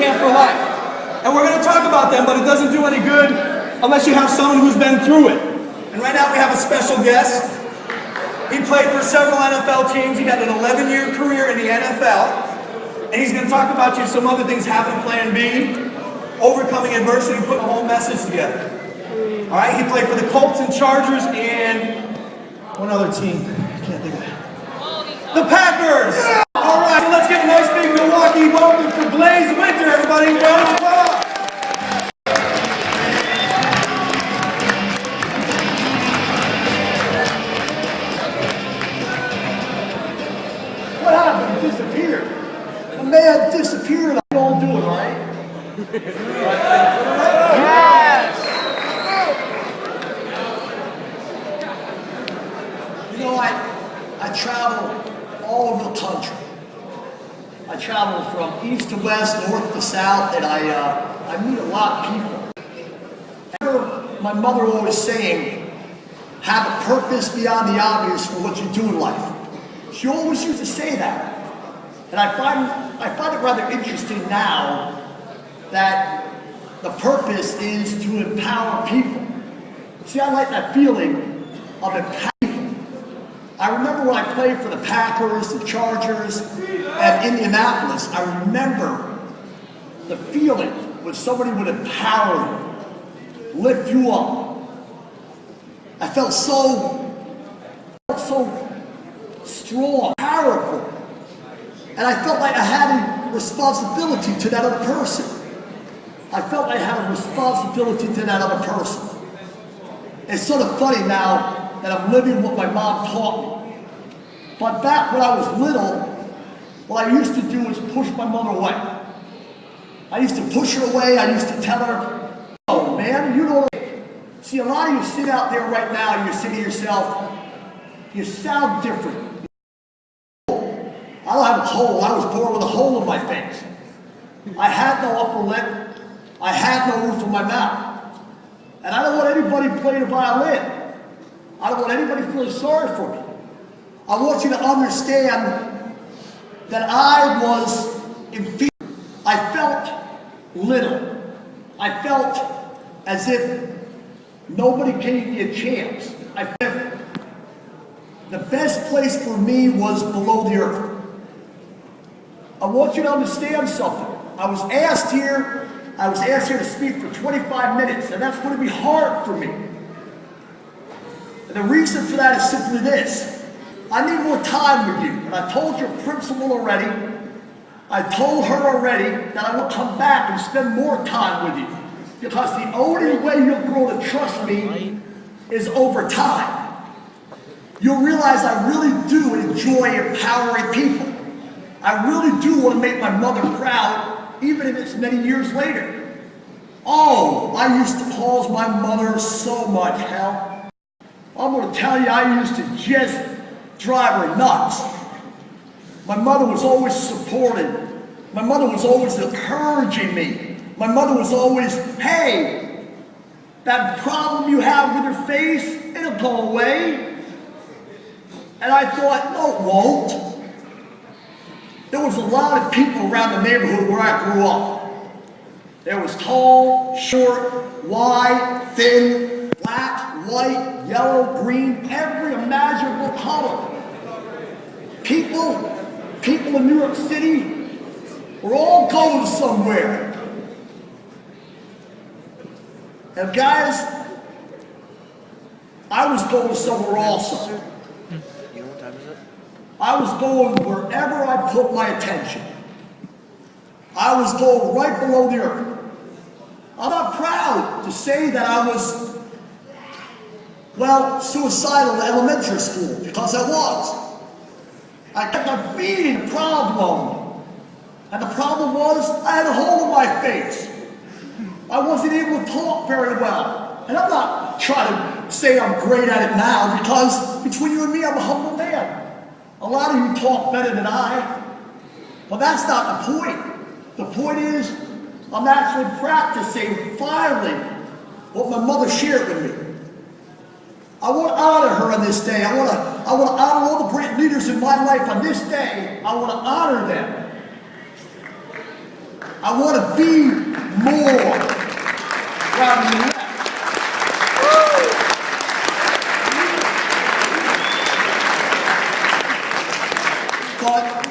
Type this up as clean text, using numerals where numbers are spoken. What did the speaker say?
camp for life. And we're going to talk about them, but it doesn't do any good unless you have someone who's been through it. And right now we have a special guest. He played for several NFL teams. He had an 11-year career in the NFL. And he's going to talk about you some other things, having a plan B, overcoming adversity, putting a whole message together. All right, he played for the Colts and Chargers and one other team. I can't think of it. The Packers! All right, so let's get a nice big Milwaukee welcome for Blaze Winter, everybody. Round of applause. What happened? He disappeared. The man disappeared. I don't do it, right? Yes! You know, I travel all over the country. I travel from east to west, north to south, and I meet a lot of people. My mother always saying, have a purpose beyond the obvious for what you do in life. She always used to say that. And I find it rather interesting now that the purpose is to empower people. See, I like that feeling of empowering people. I remember when I played for the Packers, the Chargers, and Indianapolis, I remember the feeling when somebody would empower you, lift you up. I felt so strong, powerful. And I felt like I had a responsibility to that other person. I felt I had a responsibility to that other person. It's sort of funny now that I'm living what my mom taught me. But back when I was little, what I used to do was push my mother away. I used to push her away. I used to tell her, oh man, you don't. See, a lot of you sit out there right now and you're saying to yourself, you sound different. I don't have a hole. I was born with a hole in my face. I had no upper lip. I had no roof in my mouth. And I don't want anybody playing a violin. I don't want anybody feeling sorry for me. I want you to understand that I was inferior. I felt little. I felt as if nobody gave me a chance. I felt the best place for me was below the earth. I want you to understand something. I was asked here to speak for 25 minutes, and that's going to be hard for me. And the reason for that is simply this. I need more time with you. And I told your principal already, I told her already that I will come back and spend more time with you. Because the only way you'll grow to trust me is over time. You'll realize I really do enjoy empowering people. I really do want to make my mother proud, even if it's many years later. Oh, I used to cause my mother so much hell. I'm going to tell you, I used to just drive her nuts. My mother was always supportive. My mother was always encouraging me. My mother was always, hey, that problem you have with your face, it'll go away. And I thought, no, it won't. There was a lot of people around the neighborhood where I grew up. There was tall, short, wide, thin, black, white, yellow, green, every imaginable color. People in New York City were all going somewhere. And guys, I was going somewhere also. I was going wherever I put my attention. I was going right below the earth. I'm not proud to say that I was, well, suicidal in elementary school, because I was. I kept on feeding the problem. And the problem was, I had a hole in my face. I wasn't able to talk very well. And I'm not trying to say I'm great at it now, because between you and me, I'm a humble man. A lot of you talk better than I, but that's not the point. The point is, I'm actually practicing finally what my mother shared with me. I want to honor her on this day. I want to honor all the great leaders in my life on this day. I want to honor them. I want to be more rather than less. But